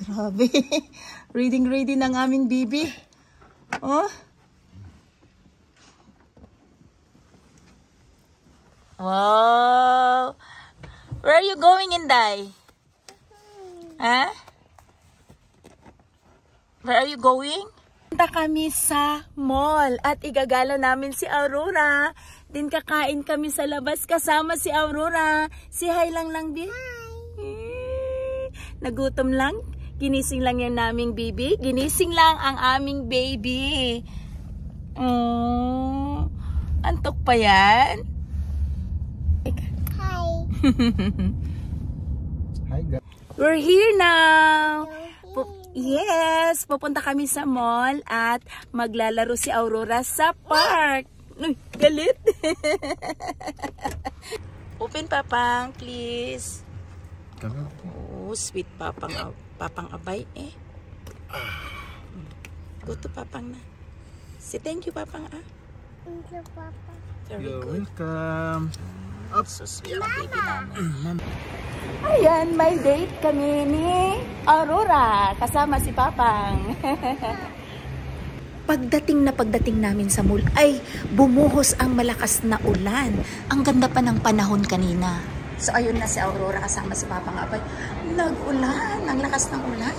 Grabe. Reading ng aming bibi. Oh. Wow. Where are you going, Inday? Huh? Where are you going? Punta kami sa mall at igagala namin si Aurora. Din kakain kami sa labas kasama si Aurora. Si hi lang Bi. Hi. Nagutom lang. Ginising lang yan naming baby. Ginising lang ang aming baby. Oh, antok pa yan? Hi. Hi guys. We're here now. Yes, pupunta kami sa mall at maglalaro si Aurora sa park. Uy, galit. Open Papang, please. Oh, sweet Papang. Papang abay eh. Go to Papang na. Say thank you Papang ah. Thank you, Papa. Very You're good. welcome. So sweet ang baby namin. Ayan, may date kami ni Aurora kasama si Papang. Pagdating namin sa mall ay bumuhos ang malakas na ulan. Ang ganda pa ng panahon kanina. So ayun na si Aurora kasama si Papang Abay. Nag-ulan, ang lakas ng ulan.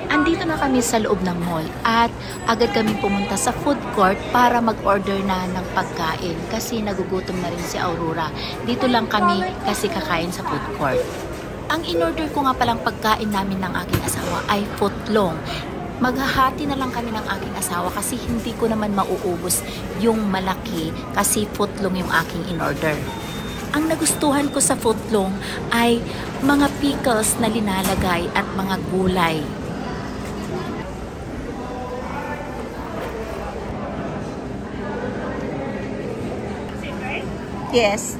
Andito na kami sa loob ng mall at agad kami pumunta sa food court para mag-order na ng pagkain kasi nagugutom na rin si Aurora. Dito lang kami kasi kakain sa food court. Ang in-order ko nga palang pagkain namin ng aking asawa ay footlong. Maghahati na lang kami ng aking asawa kasi hindi ko naman mauubos yung malaki kasi footlong yung aking in-order. Ang nagustuhan ko sa footlong ay mga pickles na linalagay at mga gulay. Yes.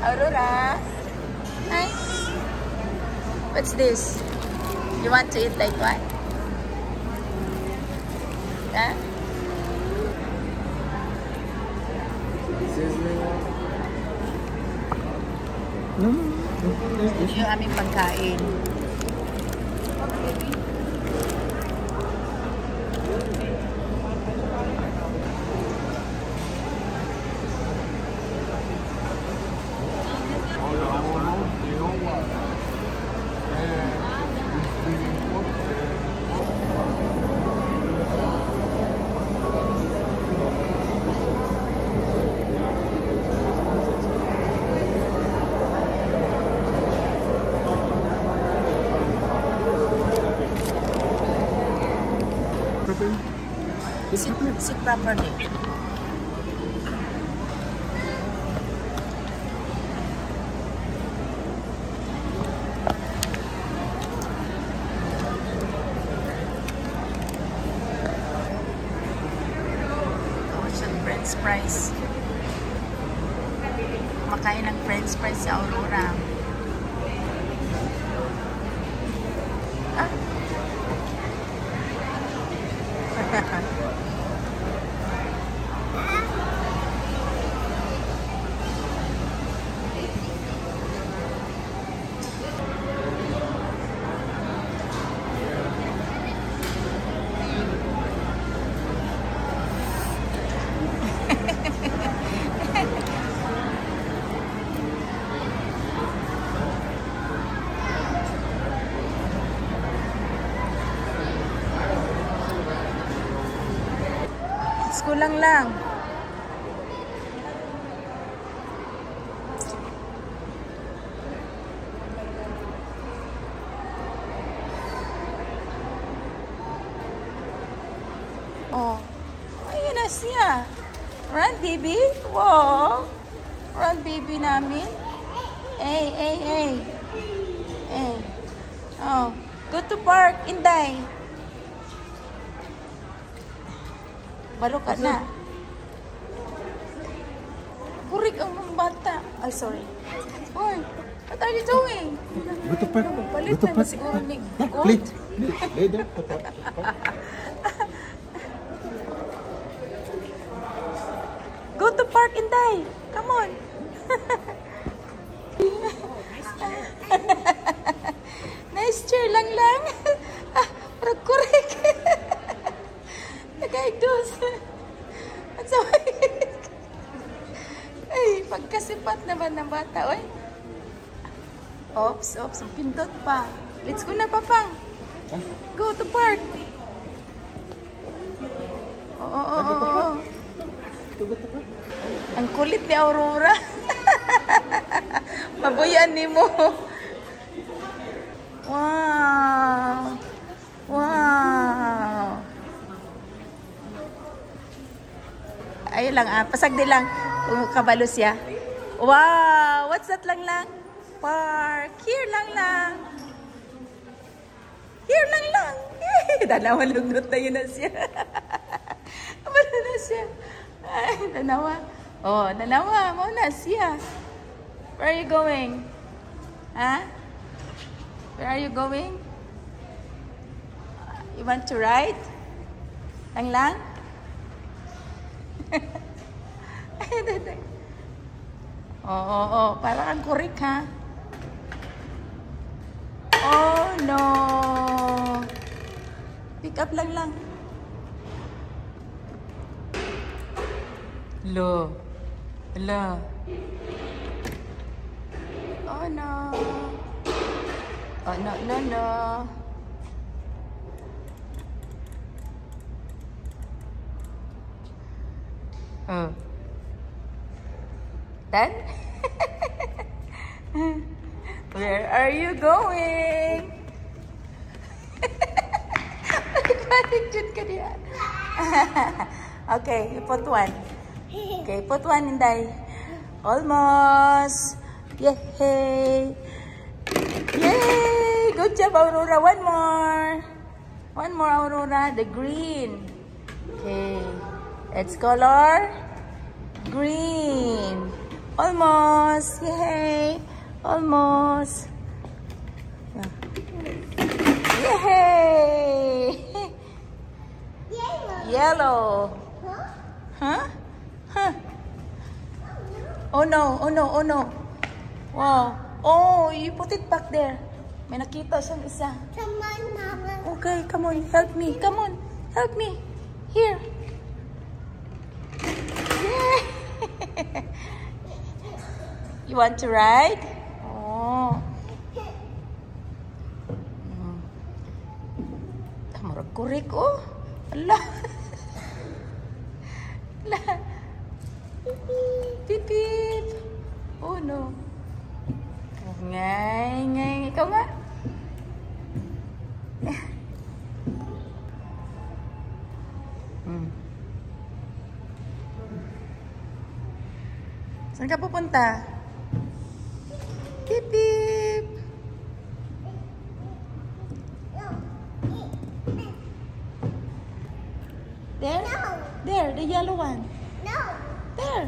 Aurora. Hi. What's this? You want to eat like what? Huh? Yung aming pagkain. Sit properly. French fries. Makain ng French fries si Aurora. Ah. Kulang lang. Oh, ayun na siya. Run, baby. Wow. Run, baby namin. Hey, hey, hey. Hey. Oh, go to park, Inday. Balo ka na. Kurik ang mga bata. Ay, sorry. Uy. What are you doing? Go to park. Palit Go to na park. siguro ni Play. goat. Lay there. Go to park. Go to park, Inday. Come on. Nice chair lang. Parang kurek. Nagaidos. At sa ay, pagkasipat naman ng bata, oy. Oops, ang pindot pa. Let's go na, Papang. Go to park. Oo. Ang kulit ni Aurora. Mabuyan ni mo. Wow. Ayun lang, pasagdi lang. Kabalo siya. Wow, what's that lang? Park. Here lang. Here lang. Dalawa lungot na yun na siya. Kabalo na siya. Ay, dalawa. Oh, dalawa. Mau na siya. Where are you going? Huh? Where are you going? You want to ride? Lang? Oh, parang ang kurik, ha? Oh, no. Pick up lang. Lo. Oh, no. Oh, no. Oh. Dad? Where are you going? Okay, you put one. Okay, put one, Inday. Almost. Yay! Good job, Aurora. One more, Aurora. The green. Okay. Let's color green. Almost. Yay! Almost. Yay! Yellow. Huh? Oh no. Wow. Oh, you put it back there. May nakita siyang isa. Come on, Mama. Okay, come on. Help me. Come on. Help me. Here. Yeah. You want to ride? Oh. Marag kurik, oh. Allah. Pip. Oh no. Ngay. Ikaw nga. Saan ka pupunta? Pip. There? No. There, the yellow one. No. There.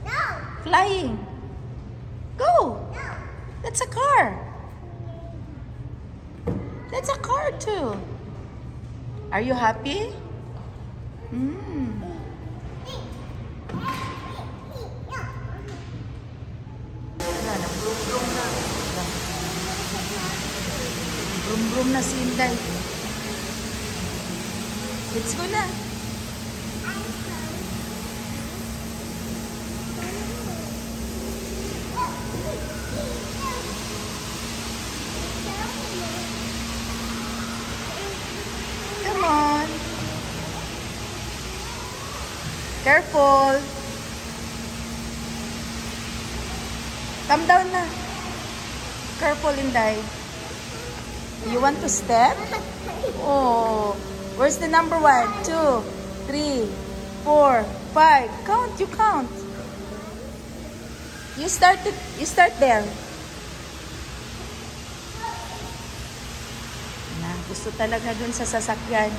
No. Flying. Go. No. That's a car. That's a car too. Are you happy? Brum na si Inday. Let's go na. Come on. Careful. Come down na. Careful, Inday. You want to step? Oh, where's the number 1, 2, 3, 4, 5? Count, you count. You start there. Na, gusto talaga dun sa sasakyan.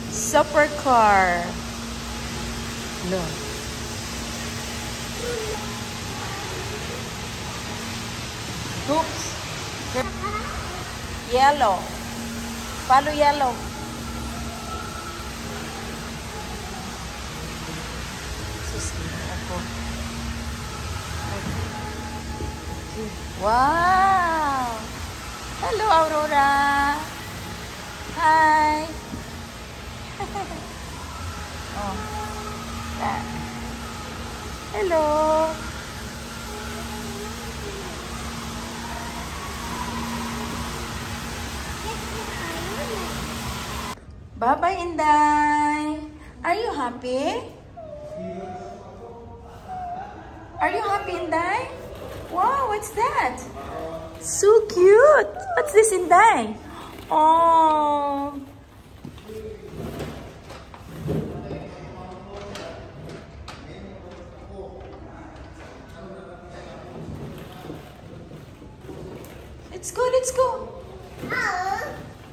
Supercar. Look. Oops. Yellow. Follow yellow. Wow! Hello, Aurora. Hi. Oh. Hello. Bye-bye, Inday. Are you happy? Are you happy, Inday? Wow, what's that? So cute. What's this, Inday? Oh. Let's go, let's go.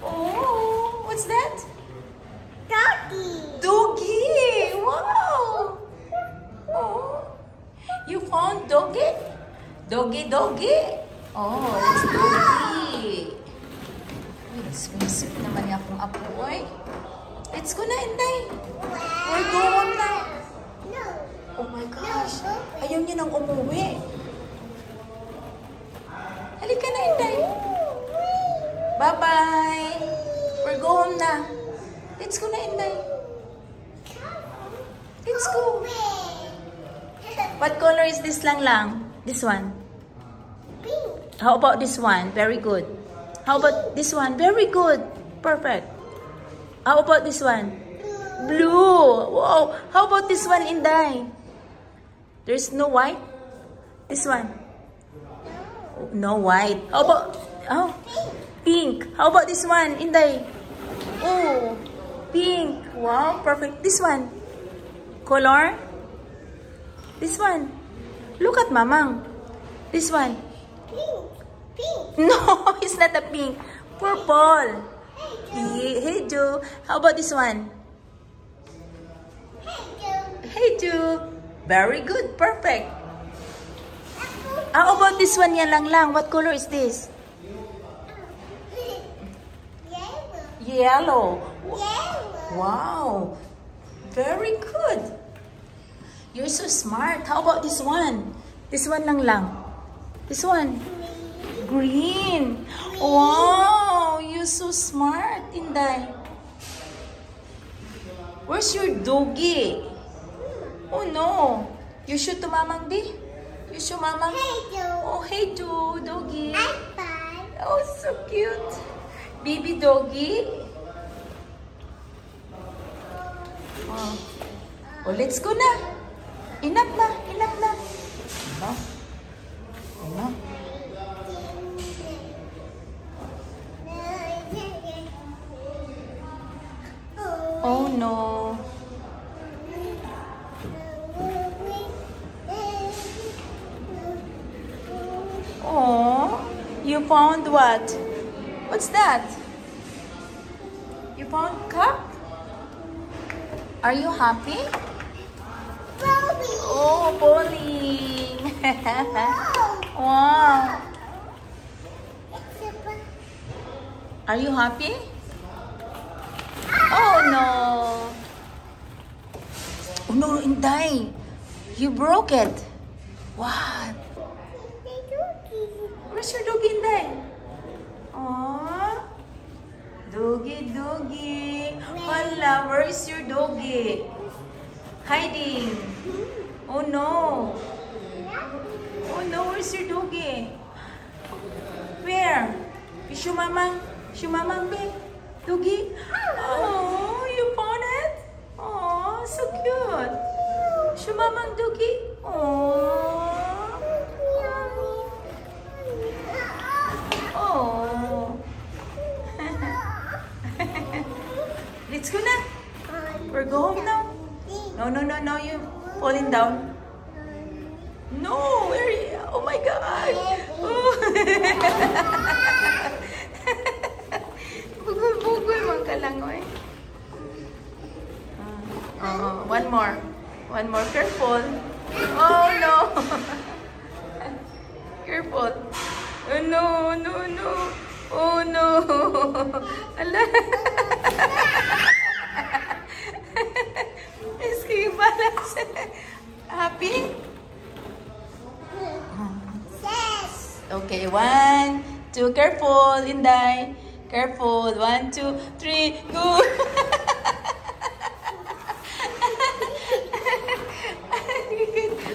Oh, what's that? Doggy. Doggy. Wow. Oh. You found doggy? Doggy, doggy. Oh, it's doggy. Yes, sumisip naman niya akong apoy. Let's go na, Inday. We're going na. No. Oh my gosh. Ayaw niya nang umuwi. Halika na, Inday. Bye-bye. We're going na. Let's go na, Inday. Let's go. What color is this lang? This one. Pink. How about this one? Very good. How about this one? Very good. Perfect. How about this one? Blue. Wow. How about this one, Inday? There's no white? This one? No white. How about... Oh, pink. How about this one, Inday? Oh, pink. Wow, perfect. This one? Color? This one? Look at Mamang. This one? Pink. Pink. No, it's not a pink. Purple. Hey, Joe. How about this one? Hey, Joe. Very good. Perfect. How about this one? Yan lang. What color is this? Yellow. Wow. Very good. You're so smart. How about this one? This one lang. This one. Green. Wow. You're so smart, Inday. Where's your doggy? Oh no. You should to Mamang di? You should Mamang? Hey, Joe. Oh, hey, Joe. Doggy. Bye. Oh, so cute. Baby doggy. Oh. Oh, let's go na. Enough na. Enough na. Enough. Enough. Oh no. Oh, you found what? What's that? You found cup? Are you happy? Oh, bowling. Wow. Are you happy? Oh no. Oh no, Inday. You broke it. What? Where's your doggy, Inday? Oh. Doggy, doggy. Wala, where is your doggy? Hiding. Oh no. Oh no, where's your doggy? Where? Is your mamang? Is your mamang, babe? Doggy? Oh, you found it? Oh, so cute. Is your mamang doggy? Oh. Oh. Let's go na. We're going now. No, you're falling down. No, where are you? Oh my God. Oh. Bugol-bugol man ka lang, oy. One more. One more. Careful. Oh no. Careful. Oh no, no, no. Oh no. Ala. Risky balance. Happy? Yes. Okay, 1, 2, careful, Inday. Careful, 1, 2, 3, go.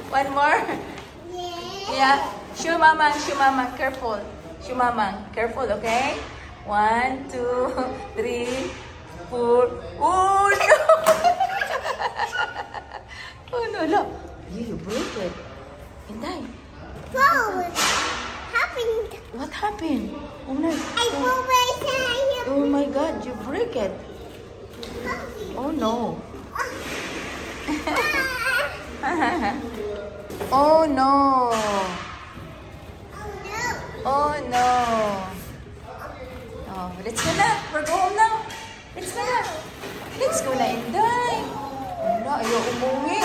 One more. Yeah. Shoo mamang, careful. Shoo mamang, careful, okay? 1, 2, 3, 4. Oh no! Oh no, look. You broke it. Inday. Whoa, what happened? What happened? Oh no. I broke my Oh my God, you break it. Oh no. Oh no. Oh no. Oh, let's go na. We're go home now. Let's go na. Let's go na, Inday. Wala, ayaw umuwi.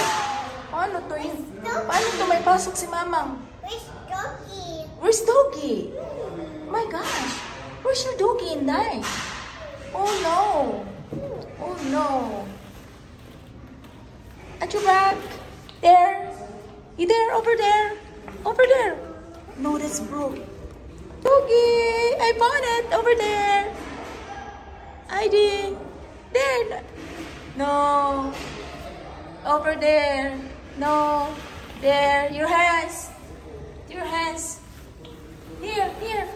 Paano to yun? Paano to may pasok si Mamang? Where's Doggy? Where's Doggy? My gosh. Where's your doggy, Inday? Oh no. Oh no. At your back. There. You there? Over there. Over there. No, that's broke. Doggy. I found it. Over there. I did. There. No. Over there. No. There. Your hands. Your hands. Here. Here.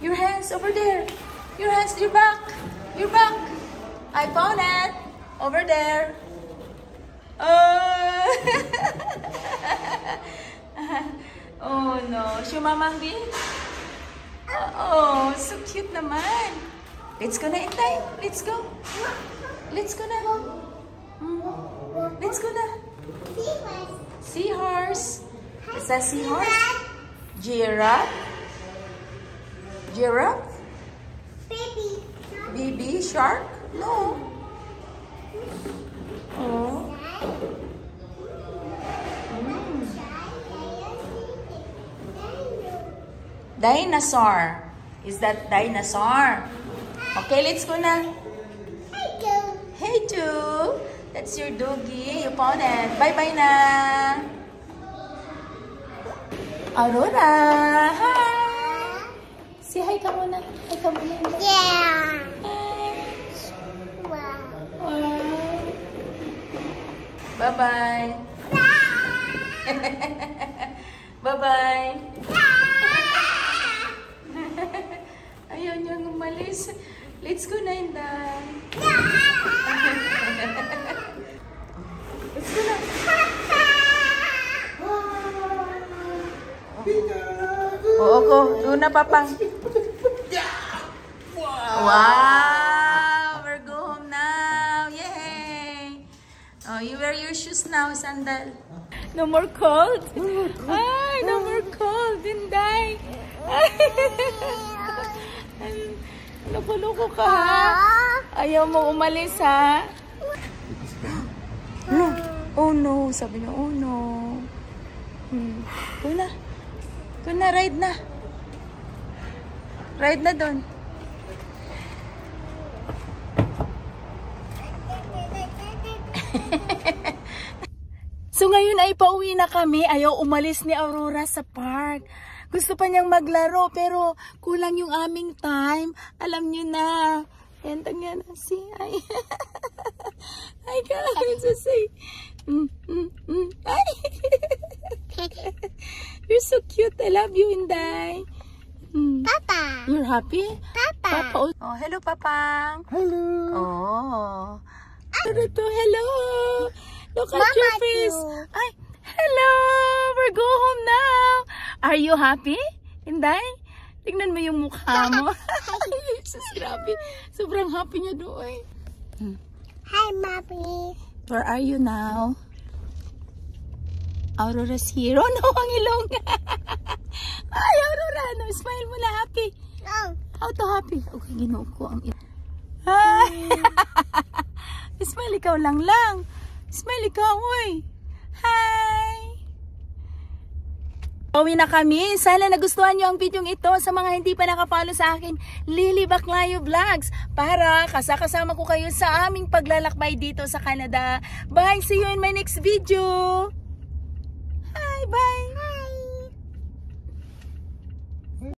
Your hands over there. Your hands. Your back. Your back. I found it. Over there. Oh. Oh no. Shumamang din? Oh, so cute naman. Let's go na, Inday. Let's go. Let's go na. Let's go na. Seahorse. Is that seahorse? Giraffe. Giraffe? Baby. Baby shark? No. Oh. Dinosaur. Is that dinosaur? Okay, let's go na. Hey, Ju. That's your doggy. You found it. Bye-bye na. Aurora. Hi. Say hi ka muna. Hi ka muna. Yeah. Hi. Wow. Bye-bye. Bye-bye. Ayaw niyang umalis. Let's go na, Inday. Let's go na. Oo ko. Doon na, Papang. Wow! We're go home now. Yay! Oh, you wear your shoes now, sandal. No more cold? Ay, no more cold, Inday. Loko-loko ka, ha? Ayaw mo umalis, ha? No. Oh, no. Sabi niya, oh, no. Go na. Go na, ride na. Ride na doon. So ngayon ay pauwi na kami. Ayaw umalis ni Aurora sa park. Gusto pa niyang maglaro pero kulang yung aming time. Alam niyo na. Yan, tangyan na si ay. Ay, kailangan sa say. Ay. You're so cute. I love you, Inday. Papa. You're happy? Papa. Papa. Oh, hello, Papang. Hello. Oh. Hello. Look at Mama your face. too. Ay, hello. We're go home now. Are you happy, Inday? Tingnan mo yung mukha mo. Jesus, grabe. Sobrang happy niya doon. Hi, Mommy. Where are you now? Aurora's here. Oh no, ang ilong. Ay, Aurora. No, smile mo na, happy. No. How to happy? Okay, ginoo ko ang ilong. Hi. Smile ikaw lang. Smile ikaw, oy. Hi. Pauwi na kami. Sana nagustuhan nyo ang video ito. Sa mga hindi pa nakapalo sa akin, Lily Baclayo Vlogs, para kasama ko kayo sa aming paglalakbay dito sa Canada. Bye! See you in my next video! Hi! Bye!